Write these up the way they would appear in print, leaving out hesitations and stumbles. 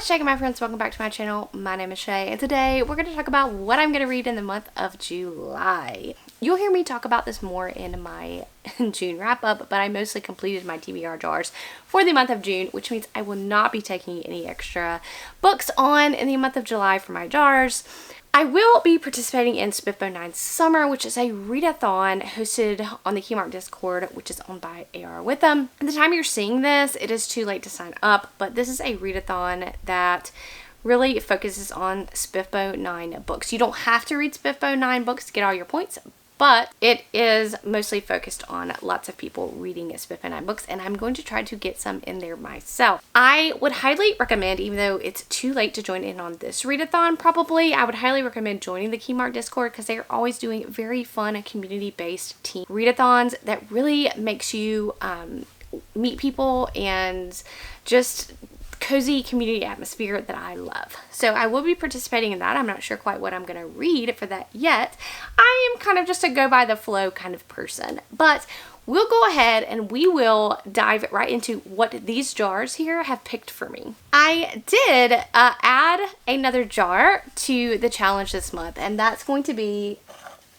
What's shaking, my friends? Welcome back to my channel. My name is Shay, and today we're going to talk about what I'm going to read in the month of July. You'll hear me talk about this more in my June wrap-up, but I mostly completed my TBR jars for the month of June, which means I will not be taking any extra books on in the month of July for my jars. I will be participating in Spiffbo 9 Summer, which is a readathon hosted on the Keymark Discord, which is owned by AR with them. At the time you're seeing this, it is too late to sign up, but this is a readathon that really focuses on Spiffbo 9 books. You don't have to read Spiffbo 9 books to get all your points, but it is mostly focused on lots of people reading Spiffbo 9 books, and I'm going to try to get some in there myself. I would highly recommend, even though it's too late to join in on this readathon probably, I would highly recommend joining the Keymark Discord because they are always doing very fun community-based team readathons that really makes you meet people and just cozy community atmosphere that I love. So I will be participating in that. I'm not sure quite what I'm going to read for that yet. I am kind of just a go by the flow kind of person, but we'll go ahead and we will dive right into what these jars here have picked for me. I did add another jar to the challenge this month, and that's going to be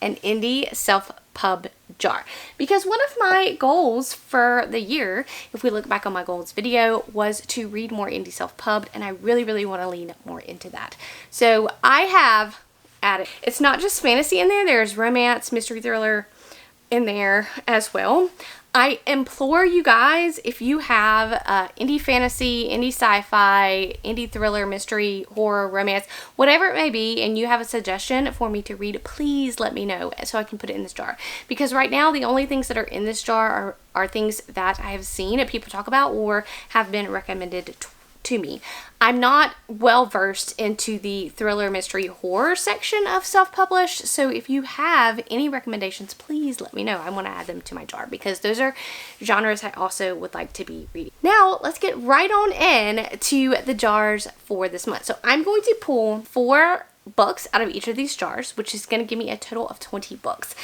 an indie self-pub jar, because one of my goals for the year, if we look back on my goals video, was to read more indie self-pub, and I really want to lean more into that. So I have added, it's not just fantasy in there, there's romance, mystery thriller in there as well. I implore you guys, if you have indie fantasy, indie sci-fi, indie thriller, mystery, horror, romance, whatever it may be, and you have a suggestion for me to read, please let me know so I can put it in this jar. Because right now, the only things that are in this jar are things that I have seen people talk about or have been recommended to me. I'm not well versed into the thriller, mystery, horror section of self-published, so if you have any recommendations, please let me know. I want to add them to my jar because those are genres I also would like to be reading. Now let's get right on in to the jars for this month. So I'm going to pull 4 books out of each of these jars, which is going to give me a total of 20 books.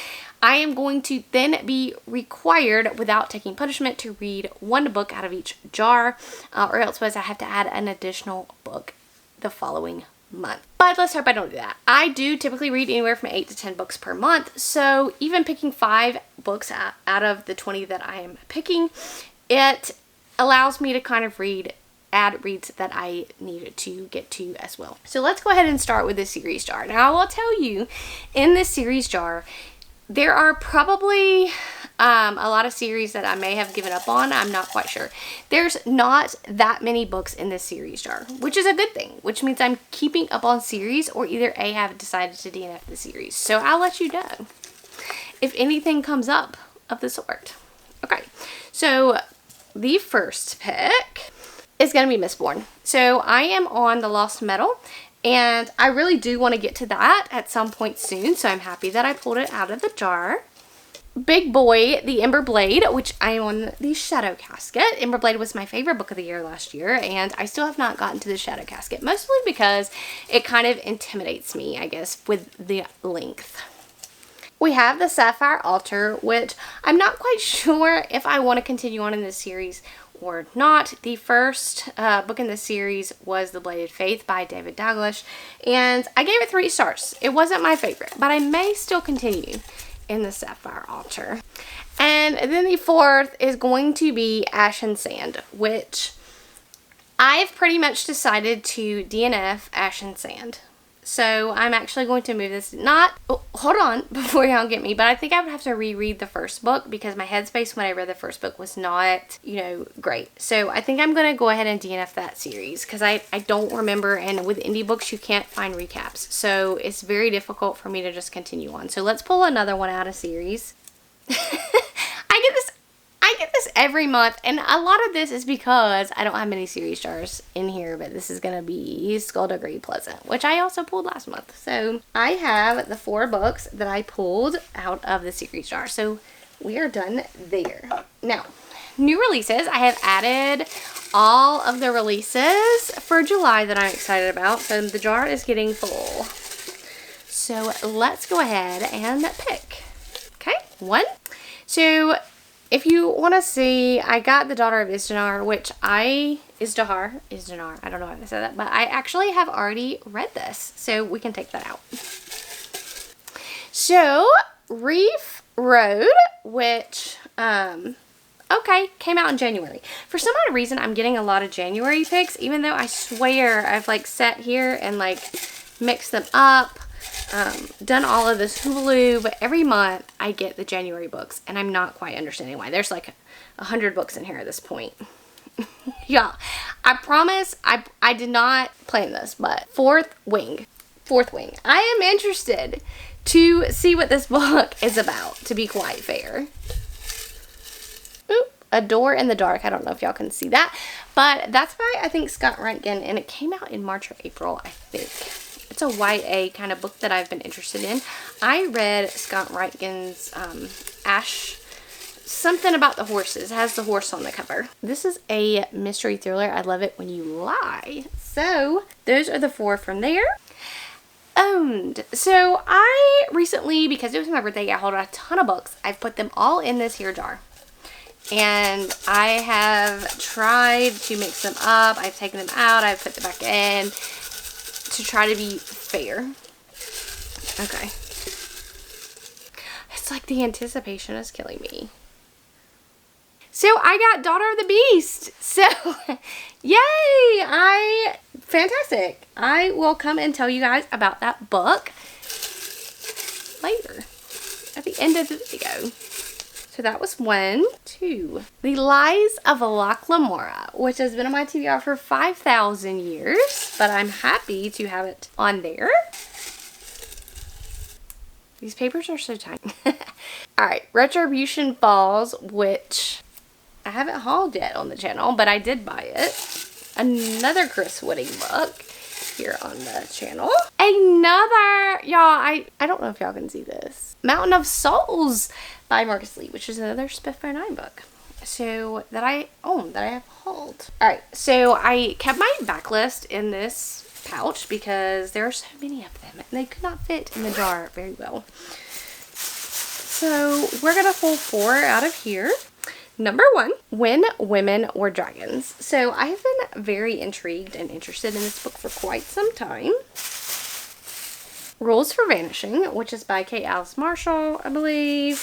I am going to then be required, without taking punishment, to read 1 book out of each jar, or else I have to add an additional book the following month. But let's hope I don't do that. I do typically read anywhere from 8 to 10 books per month, so even picking 5 books out of the 20 that I am picking, it allows me to kind of add reads that I need to get to as well. So let's go ahead and start with this series jar. Now I will tell you, in this series jar, there are probably a lot of series that I may have given up on. I'm not quite sure. There's not that many books in this series jar, which is a good thing, which means I'm keeping up on series, or either A, have decided to DNF the series. So I'll let you know if anything comes up of the sort. Okay, so the first pick is going to be Mistborn. So I am on the Lost Metal, and I really do want to get to that at some point soon, so I'm happy that I pulled it out of the jar. Big Boy, The Ember Blade, which I am on the Shadow Casket. Ember Blade was my favorite book of the year last year, and I still have not gotten to the Shadow Casket, mostly because it kind of intimidates me, I guess, with the length. We have the Sapphire Altar, which I'm not quite sure if I want to continue on in this series or not. The first book in the series was The Bladed Faith by David Dalglish, and I gave it 3 stars. It wasn't my favorite, but I may still continue in the Sapphire Altar. And then the 4th is going to be Ash and Sand, which I've pretty much decided to DNF Ash and Sand. So I'm actually going to move this, hold on before y'all get me, but I think I would have to reread the first book because my headspace when I read the first book was not, great. So I think I'm going to go ahead and DNF that series because I don't remember, and with indie books you can't find recaps. So it's very difficult for me to just continue on. So let's pull another one out of series. I get this every month, and a lot of this is because I don't have many series jars in here, but this is going to be Skullduggery Pleasant, which I also pulled last month. So I have the 4 books that I pulled out of the series jar. So we are done there. Now, new releases. I have added all of the releases for July that I'm excited about, so the jar is getting full. So let's go ahead and pick. Okay, 1. So If you want to see, I got The Daughter of Isdanar, which Isdahar, I don't know how to say that, but I actually have already read this, so we can take that out. So, Reef Road, which, okay, came out in January. For some odd reason, I'm getting a lot of January picks, even though I swear I've like sat here and like mixed them up, done all of this Hulu, but every month I get the January books, and I'm not quite understanding why. There's like 100 books in here at this point. Yeah, I promise I did not plan this, but Fourth Wing. I am interested to see what this book is about, to be quite fair. Oop, A Door in the Dark. I don't know if y'all can see that, but that's by, I think, Scott Rentgen, and it came out in March or April, I think. It's a YA kind of book that I've been interested in. I read Scott Rentgen's Ash, something about the horses. It has the horse on the cover. This is a mystery thriller. I love it when you lie. So those are the 4 from there. Owned. So I recently, because it was my birthday, I hauled a ton of books. I've put them all in this here jar. And I have tried to mix them up. I've taken them out. I've put them back in to try to be fair. Okay. It's like the anticipation is killing me. So I got Daughter of the Beast. So, yay! Fantastic. I will come and tell you guys about that book later, at the end of the video. So that was 1, 2. The Lies of Locke Lamora, which has been on my TBR for 5,000 years, but I'm happy to have it on there. These papers are so tiny. Alright, Retribution Falls, which I haven't hauled yet on the channel, but I did buy it. Another Chris Whitting book here on the channel. Another, y'all, I don't know if y'all can see this. Mountain of Souls by Marcus Lee, which is another Spitfire 9 book. So, that I own, that I have hauled. Alright, so I kept my backlist in this pouch because there are so many of them and they could not fit in the jar very well. So, we're going to pull 4 out of here. Number 1, When Women Were Dragons. So I have been very intrigued and interested in this book for quite some time. Rules for Vanishing, which is by Kate Alice Marshall, I believe.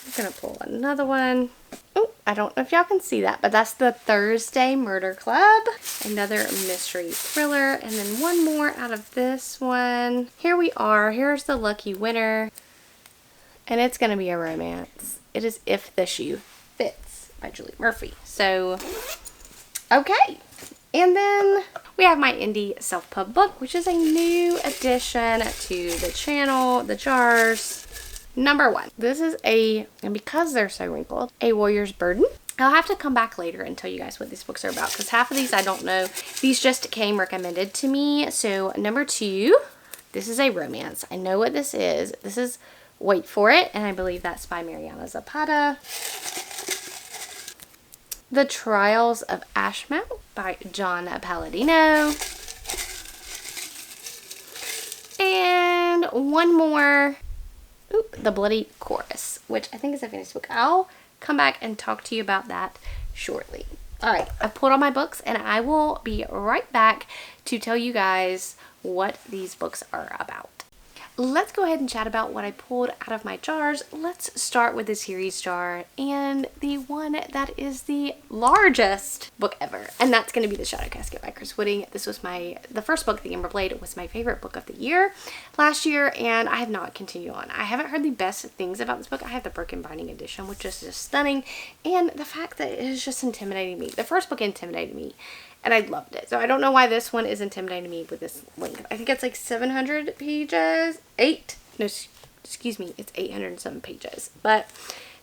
I'm going to pull another one. Oh, I don't know if y'all can see that, but that's the Thursday Murder Club. Another mystery thriller. And then one more out of this one. Here we are. Here's the lucky winner. And it's going to be a romance. It is If the Shoe Fits by Julie Murphy. So, okay. And then we have my indie self-pub book, which is a new addition to the channel, the jars. Number 1. This is and because they're so wrinkled, A Warrior's Burden. I'll have to come back later and tell you guys what these books are about, because half of these I don't know. These just came recommended to me. So, number 2, this is a romance. I know what this is. This is Wait for It, and I believe that's by Mariana Zapata. The Trials of Ashmount by John Palladino. And one more, The Bloody Chorus, which I think is a fantasy book. I'll come back and talk to you about that shortly. Alright, I've pulled all my books, and I will be right back to tell you guys what these books are about. Let's go ahead and chat about what I pulled out of my jars. Let's start with the series jar and the one that is the largest book ever, and that's going to be The Shadow Casket by Chris Whitting. This was the first book, The Amber Blade, was my favorite book of the year last year, and I have not continued on. I haven't heard the best things about this book. I have the broken binding edition, which is just stunning, and the fact that it is just intimidating me. The first book intimidated me, and I loved it. So I don't know why this one is intimidating me with this length. I think it's like 700 pages. Excuse me, it's 807 pages. But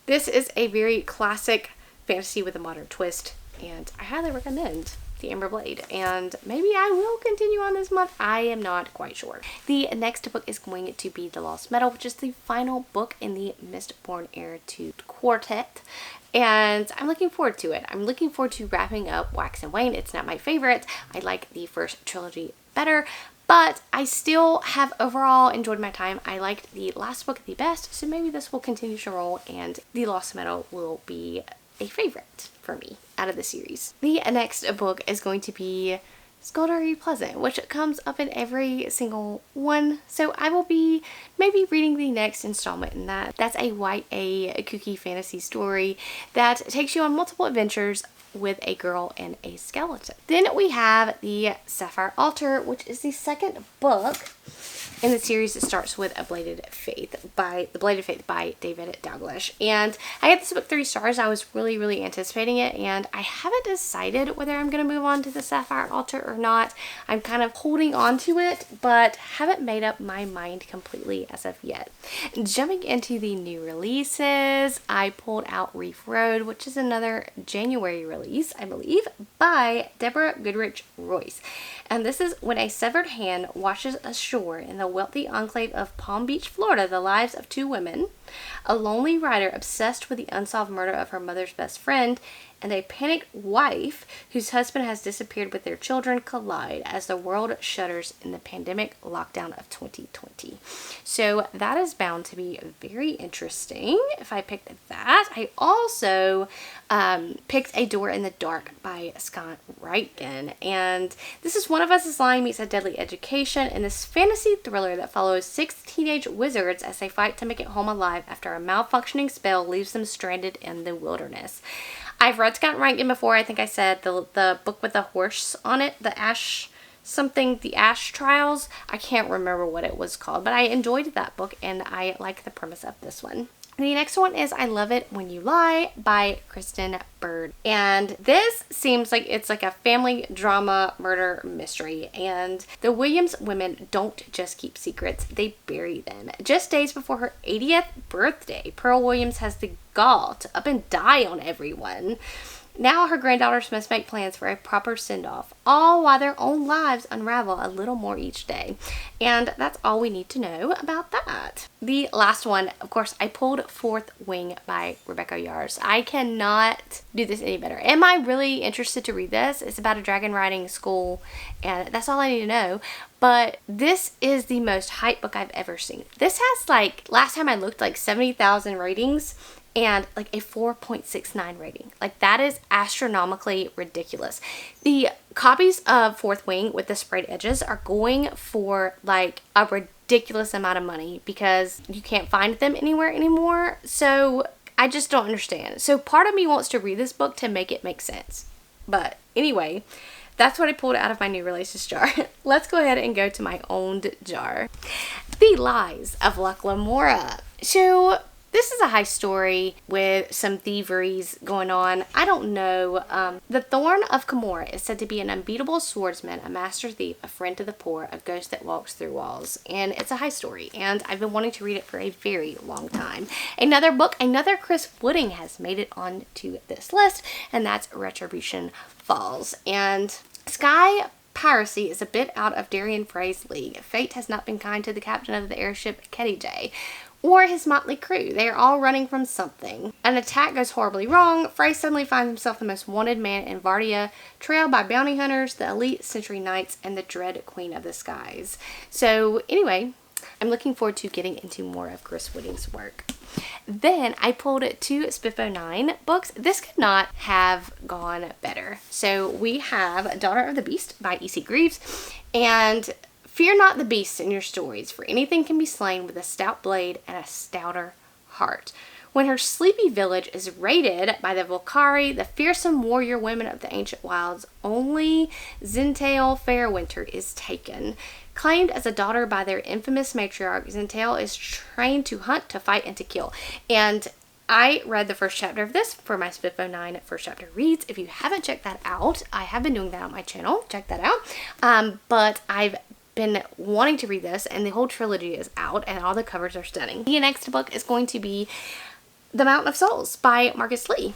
this is a very classic fantasy with a modern twist, and I highly recommend The Amber Blade, and maybe I will continue on this month. I am not quite sure. The next book is going to be The Lost Metal, which is the final book in the Mistborn Heir to Quartet, and I'm looking forward to it. I'm looking forward to wrapping up Wax and Wayne. It's not my favorite. I like the first trilogy better, But I still have overall enjoyed my time. I liked the last book the best, so maybe this will continue to roll and The Lost Meadow will be a favorite for me out of the series. The next book is going to be Skullduggery Pleasant, which comes up in every single one. So I will be maybe reading the next installment in that. That's a YA kooky fantasy story that takes you on multiple adventures with a girl and a skeleton. Then we have the Sapphire Altar, which is the second book in the series that starts with The Bladed Faith by David Dalglish. And I gave this book 3 stars. I was really anticipating it, and I haven't decided whether I'm going to move on to the Sapphire Altar or not. I'm kind of holding on to it, but haven't made up my mind completely as of yet. Jumping into the new releases, I pulled out Reef Road, which is another January release, I believe, by Deborah Goodrich Royce. And this is When a Severed Hand Washes Ashore in the wealthy enclave of Palm Beach, Florida, the lives of 2 women, a lonely writer obsessed with the unsolved murder of her mother's best friend, and a panicked wife whose husband has disappeared with their children collide as the world shudders in the pandemic lockdown of 2020. So that is bound to be very interesting if I picked that. I also picked A Door in the Dark by Scott Reitgen, and this is One of Us is Lying meets A Deadly Education, in this fantasy thriller that follows 6 teenage wizards as they fight to make it home alive after a malfunctioning spell leaves them stranded in the wilderness. I've read Scott Reitgen before. I think I said the book with the horse on it, the Ash Trials. I can't remember what it was called, but I enjoyed that book and I like the premise of this one. The next one is I Love It When You Lie by Kristen Bird. And this seems like it's like a family drama murder mystery. And the Williams women don't just keep secrets, they bury them. Just days before her 80th birthday, Pearl Williams has the gall to up and die on everyone. Now her granddaughters must make plans for a proper send-off, all while their own lives unravel a little more each day. And that's all we need to know about that. The last one, of course, I pulled Fourth Wing by Rebecca Yarros. I cannot do this any better. Am I really interested to read this? It's about a dragon riding school, and that's all I need to know. But this is the most hype book I've ever seen. This has, like, last time I looked, like 70,000 ratings and like a 4.69 rating. Like, that is astronomically ridiculous. The copies of Fourth Wing with the sprayed edges are going for like a ridiculous amount of money because you can't find them anywhere anymore. So I just don't understand. So part of me wants to read this book to make it make sense. But anyway, that's what I pulled out of my new releases jar. Let's go ahead and go to my owned jar. The Lies of Luck Lamora. So this is a high story with some thieveries going on. I don't know. The Thorn of Camorra is said to be an unbeatable swordsman, a master thief, a friend to the poor, a ghost that walks through walls. And it's a high story, and I've been wanting to read it for a very long time. Another book, another Chris Wooding has made it onto this list, and that's Retribution Falls. And Sky Piracy is a bit out of Darian Frey's league. Fate has not been kind to the captain of the airship Ketty J, or his motley crew. They are all running from something. An attack goes horribly wrong. Frey suddenly finds himself the most wanted man in Vardia, trailed by bounty hunters, the elite Century Knights, and the dread Queen of the Skies. So anyway, I'm looking forward to getting into more of Chris Wooding's work. Then I pulled 2 Spiffo 9 books. This could not have gone better. So we have Daughter of the Beast by E.C. Greaves, and fear not the beasts in your stories, for anything can be slain with a stout blade and a stouter heart. When her sleepy village is raided by the Volcari, the fearsome warrior women of the ancient wilds, only Zintail Fairwinter is taken. Claimed as a daughter by their infamous matriarch, Zintail is trained to hunt, to fight, and to kill. And I read the first chapter of this for my Spiffo 9 first chapter reads. If you haven't checked that out, I have been doing that on my channel. Check that out. But I've been wanting to read this, and the whole trilogy is out, and all the covers are stunning. The next book is going to be The Mountain of Souls by Marcus Lee.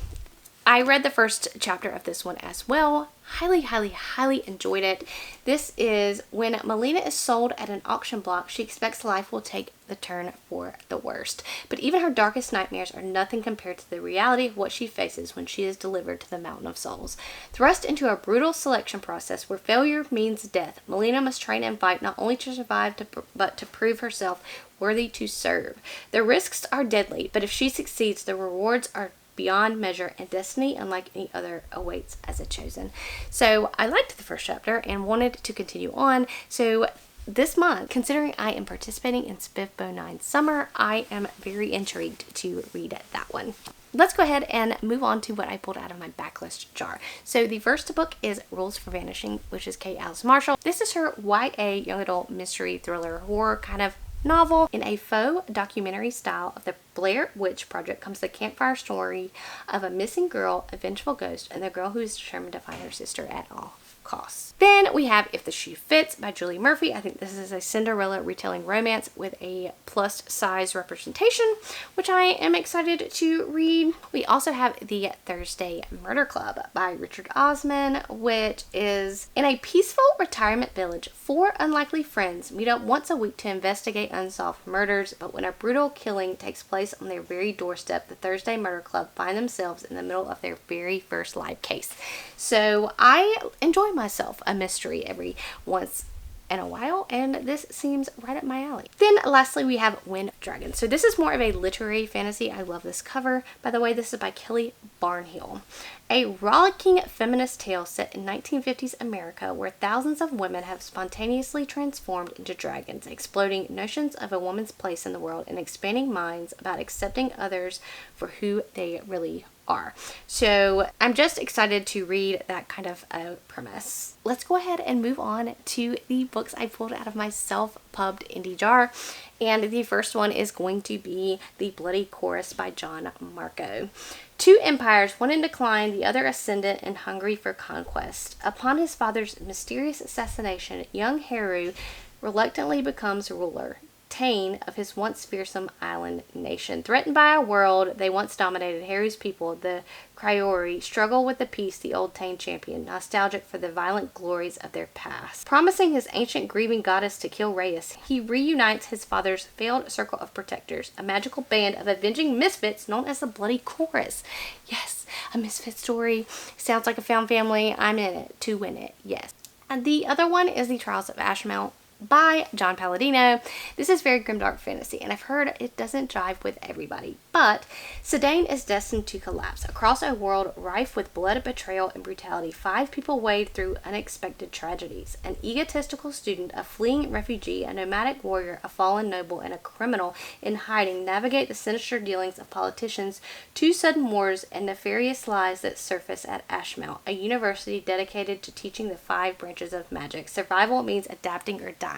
I read the first chapter of this one as well. Highly, highly, highly enjoyed it. This is when Melina is sold at an auction block, she expects life will take the turn for the worst. But even her darkest nightmares are nothing compared to the reality of what she faces when she is delivered to the Mountain of Souls. Thrust into a brutal selection process where failure means death, Melina must train and fight not only to survive but to prove herself worthy to serve. The risks are deadly, but if she succeeds, the rewards are beyond measure, and destiny unlike any other awaits as a chosen. So I liked the first chapter and wanted to continue on. So this month, considering I am participating in Spiff 9 Summer, I am very intrigued to read that one. Let's go ahead and move on to what I pulled out of my backlist jar. So the first book is Rules for Vanishing, which is Kate Alice Marshall. This is her YA young adult mystery thriller horror kind of novel. In a faux documentary style of the Blair Witch Project comes the campfire story of a missing girl, a vengeful ghost, and the girl who is determined to find her sister at all costs. Then we have If the Shoe Fits by Julie Murphy. I think this is a Cinderella retelling romance with a plus size representation, which I am excited to read. We also have The Thursday Murder Club by Richard Osman, which is in a peaceful retirement village. 4 unlikely friends meet up once a week to investigate unsolved murders, but when a brutal killing takes place on their very doorstep, the Thursday Murder Club find themselves in the middle of their very first live case. So I enjoy myself a mystery every once in a while, and this seems right up my alley. Then lastly, we have Wind Dragon. So this is more of a literary fantasy. I love this cover. By the way, this is by Kelly Barnhill. A rollicking feminist tale set in 1950s America where thousands of women have spontaneously transformed into dragons, exploding notions of a woman's place in the world and expanding minds about accepting others for who they really are. So I'm just excited to read that kind of a premise. Let's go ahead and move on to the books I pulled out of my self-pubbed indie jar. And the first one is going to be The Bloody Chorus by John Marco. 2 empires, one in decline, the other ascendant and hungry for conquest. Upon his father's mysterious assassination, young Heru reluctantly becomes ruler. Tane of his once fearsome island nation. Threatened by a world they once dominated, Heru's people, the Kryori, struggle with the peace the old Tane championed, nostalgic for the violent glories of their past. Promising his ancient grieving goddess to kill Reyes, he reunites his father's failed circle of protectors, a magical band of avenging misfits known as the Bloody Chorus. Yes, a misfit story. Sounds like a found family. I'm in it to win it. Yes. And the other one is The Trials of Ashmount by John Palladino. This is very grimdark fantasy, and I've heard it doesn't jive with everybody, but Sedaine is destined to collapse. Across a world rife with blood, betrayal, and brutality, 5 people wade through unexpected tragedies. An egotistical student, a fleeing refugee, a nomadic warrior, a fallen noble, and a criminal in hiding navigate the sinister dealings of politicians, 2 sudden wars, and nefarious lies that surface at Ashmount, a university dedicated to teaching the 5 branches of magic. Survival means adapting or dying.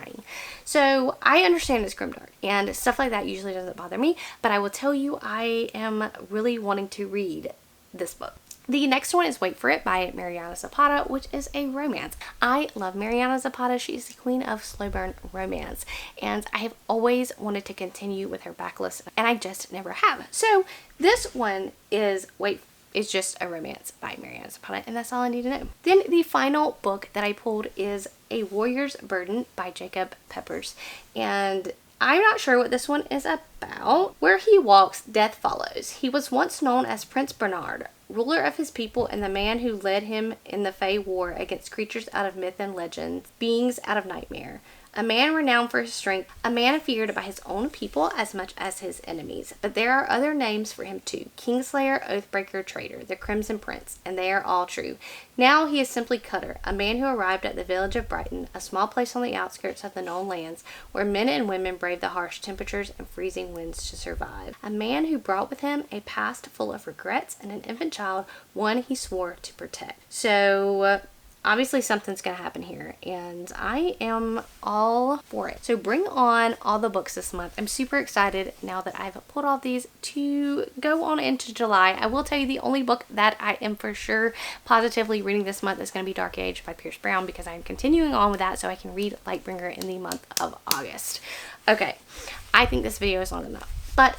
So I understand it's grimdark and stuff like that usually doesn't bother me, but I will tell you I am really wanting to read this book. The next one is Wait for It by Mariana Zapata, which is a romance. I love Mariana Zapata. She is the queen of slow burn romance, and I have always wanted to continue with her backlist, and I just never have. So this one is just a romance by Mariana Zapata, and that's all I need to know. Then the final book that I pulled is A Warrior's Burden by Jacob Peppers, and I'm not sure what this one is about. Where he walks, death follows. He was once known as Prince Bernard, ruler of his people and the man who led him in the Fey War against creatures out of myth and legend, beings out of nightmare. A man renowned for his strength, a man feared by his own people as much as his enemies. But there are other names for him too. Kingslayer, Oathbreaker, Traitor, the Crimson Prince, and they are all true. Now he is simply Cutter, a man who arrived at the village of Brighton, a small place on the outskirts of the known lands, where men and women brave the harsh temperatures and freezing winds to survive. A man who brought with him a past full of regrets and an infant child, one he swore to protect. So obviously something's going to happen here, and I am all for it. So bring on all the books this month. I'm super excited now that I've pulled all these to go on into July. I will tell you the only book that I am for sure positively reading this month is going to be Dark Age by Pierce Brown, because I'm continuing on with that so I can read Lightbringer in the month of August. Okay, I think this video is long enough, but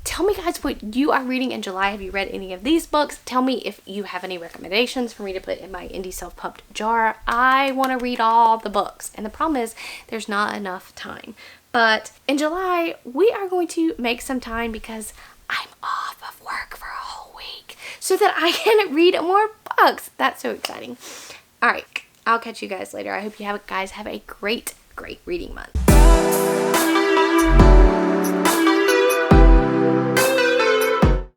Tell me guys what you are reading in July. Have you read any of these books? Tell me if you have any recommendations for me to put in my indie self-pubbed jar. I want to read all the books, and the problem is there's not enough time. But in July, we are going to make some time because I'm off of work for a whole week so that I can read more books. That's so exciting. All right, I'll catch you guys later. I hope you guys have a great reading month.